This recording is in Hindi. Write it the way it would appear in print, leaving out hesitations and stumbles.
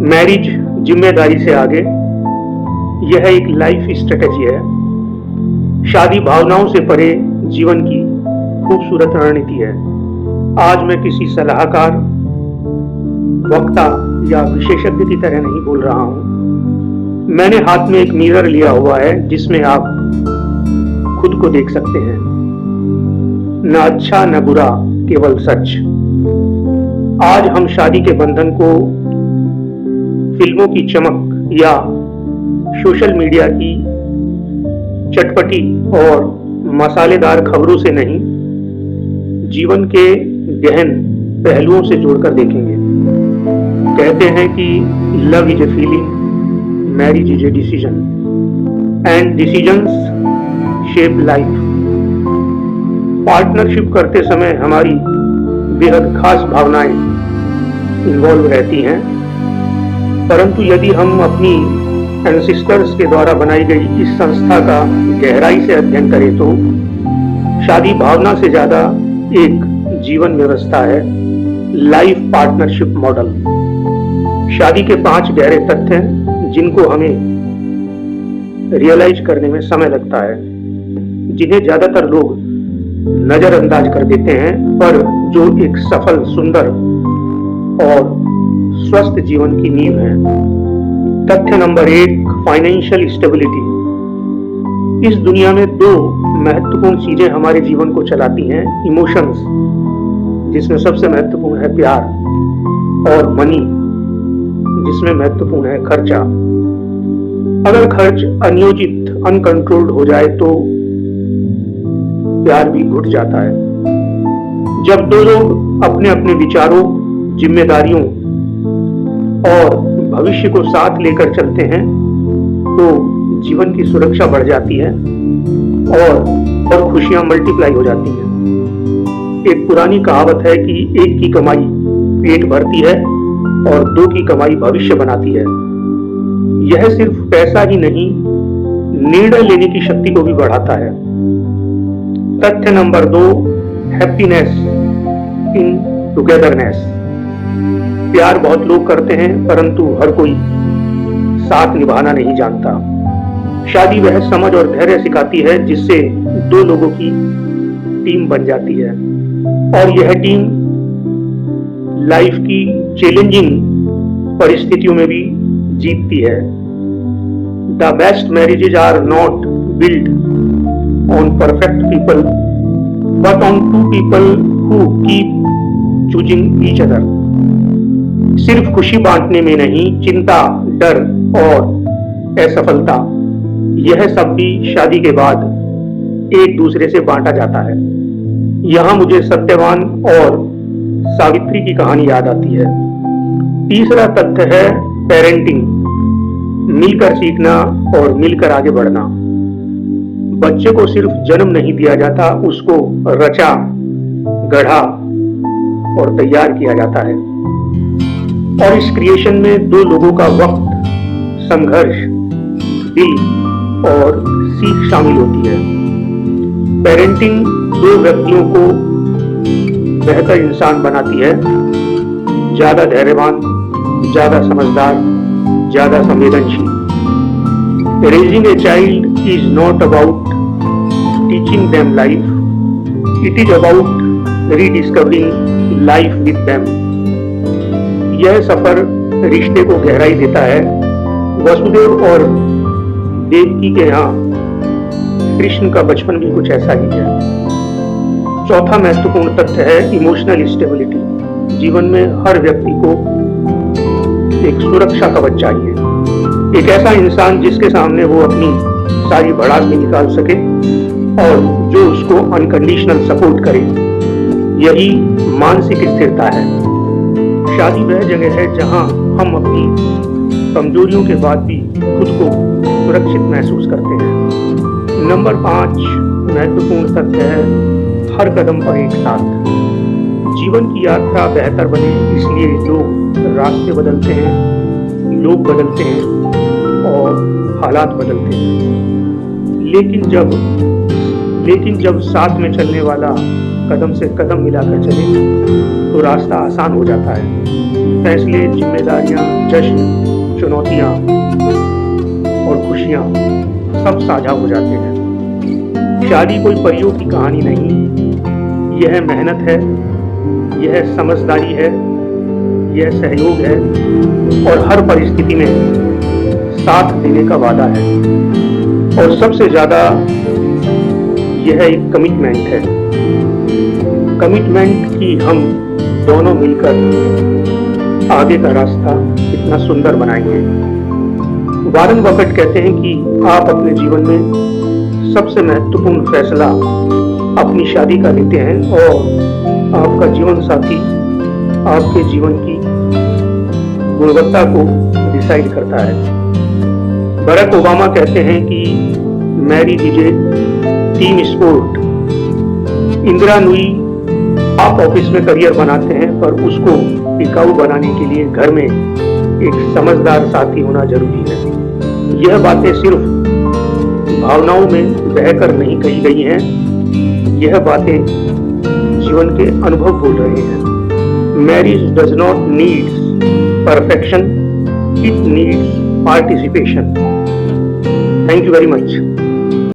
मैरिज जिम्मेदारी से आगे, यह एक लाइफ स्ट्रेटेजी है। शादी भावनाओं से परे जीवन की खूबसूरत रणनीति है। आज मैं किसी सलाहकार, वक्ता या विशेषज्ञ की तरह नहीं बोल रहा हूं। मैंने हाथ में एक मिरर लिया हुआ है जिसमें आप खुद को देख सकते हैं। न अच्छा न बुरा, केवल सच। आज हम शादी के बंधन को फिल्मों की चमक या सोशल मीडिया की चटपटी और मसालेदार खबरों से नहीं, जीवन के गहन पहलुओं से जोड़कर देखेंगे। कहते हैं कि love is a feeling, marriage is a decision, and decisions shape life. Partnership करते समय हमारी बेहद खास भावनाएं इन्वॉल्व रहती हैं, परंतु यदि हम अपनी एंसेस्टर्स के द्वारा बनाई गई इस संस्था का गहराई से अध्ययन करें तो शादी भावना से ज्यादा एक जीवन व्यवस्था है, लाइफ पार्टनरशिप मॉडल। शादी के 5 गहरे तथ्य हैं जिनको हमें रियलाइज करने में समय लगता है, जिन्हें ज्यादातर लोग नजरअंदाज कर देते हैं, पर जो एक सफल, सुंदर और स्वस्थ जीवन की नींव है। तथ्य नंबर 1, फाइनेंशियल स्टेबिलिटी। इस दुनिया में 2 महत्वपूर्ण चीजें हमारे जीवन को चलाती हैं। इमोशंस, जिसमें सबसे महत्वपूर्ण है प्यार, और मनी, जिसमें महत्वपूर्ण है खर्चा। अगर खर्च अनियोजित, अनकंट्रोल्ड हो जाए तो प्यार भी घुट जाता है। जब 2 लोग अपने अपने विचारों, जिम्मेदारियों और भविष्य को साथ लेकर चलते हैं तो जीवन की सुरक्षा बढ़ जाती है और खुशियां मल्टीप्लाई हो जाती हैं। एक पुरानी कहावत है कि एक की कमाई पेट भरती है और 2 की कमाई भविष्य बनाती है। यह सिर्फ पैसा ही नहीं, निर्णय लेने की शक्ति को भी बढ़ाता है। तथ्य नंबर 2, हैप्पीनेस इन टुगेदरनेस। प्यार बहुत लोग करते हैं, परंतु हर कोई साथ निभाना नहीं जानता। शादी वह समझ और धैर्य सिखाती है जिससे 2 लोगों की टीम बन जाती है, और यह टीम लाइफ की चैलेंजिंग परिस्थितियों में भी जीतती है। The best marriages are not build on perfect people, but on 2 people who keep choosing each other. सिर्फ खुशी बांटने में नहीं, चिंता, डर और असफलता, यह सब भी शादी के बाद एक दूसरे से बांटा जाता है। यहाँ मुझे सत्यवान और सावित्री की कहानी याद आती है। तीसरा तथ्य है पेरेंटिंग, मिलकर सीखना और मिलकर आगे बढ़ना। बच्चे को सिर्फ जन्म नहीं दिया जाता, उसको रचा, गढ़ा और तैयार किया जाता है, और इस क्रिएशन में 2 लोगों का वक्त, संघर्ष, दिल और सीख शामिल होती है। पेरेंटिंग 2 व्यक्तियों को बेहतर इंसान बनाती है, ज्यादा धैर्यवान, ज्यादा समझदार, ज्यादा संवेदनशील। Raising a child is not about teaching them life, it is about rediscovering life with them. यह सफर रिश्ते को गहराई देता है। वसुदेव और देवकी के यहाँ कृष्ण का बचपन भी कुछ ऐसा ही है। चौथा महत्वपूर्ण तथ्य है इमोशनल स्टेबिलिटी। जीवन में हर व्यक्ति को एक सुरक्षा कवच चाहिए, एक ऐसा इंसान जिसके सामने वो अपनी सारी भड़ास भी निकाल सके और जो उसको अनकंडीशनल सपोर्ट करे। यही मानसिक स्थिरता है। शादी वह जगह है जहां हम अपनी कमजोरियों के बाद भी खुद को सुरक्षित महसूस करते हैं। नंबर 5 महत्वपूर्ण तथ्य है हर कदम पर एक साथ। जीवन की यात्रा बेहतर बने इसलिए लोग रास्ते बदलते हैं, लोग बदलते हैं और हालात बदलते हैं, लेकिन जब साथ में चलने वाला कदम से कदम मिलाकर चले तो रास्ता आसान हो जाता है। फैसले, जिम्मेदारियां, जश्न, चुनौतियां और खुशियां सब साझा हो जाते हैं। शादी कोई परियों की कहानी नहीं, यह मेहनत है, यह समझदारी है, यह सहयोग है और हर परिस्थिति में साथ देने का वादा है। और सबसे ज्यादा यह एक कमिटमेंट है, कमिटमेंट कि हम दोनों मिलकर आगे का रास्ता इतना सुंदर बनाएंगे। वॉरेन बफेट कहते हैं कि आप अपने जीवन में सबसे महत्वपूर्ण फैसला अपनी शादी का लेते हैं और आपका जीवन साथी आपके जीवन की गुणवत्ता को डिसाइड करता है। बराक ओबामा कहते हैं कि marriage is a team sport. Indira Nooyi आप ऑफिस में करियर बनाते हैं पर उसको टिकाऊ बनाने के लिए घर में एक समझदार साथी होना जरूरी है। यह बातें सिर्फ भावनाओं में बहकर नहीं कही गई हैं, यह बातें जीवन के अनुभव बोल रहे हैं। Marriage does not needs perfection, it needs participation. Thank you very much.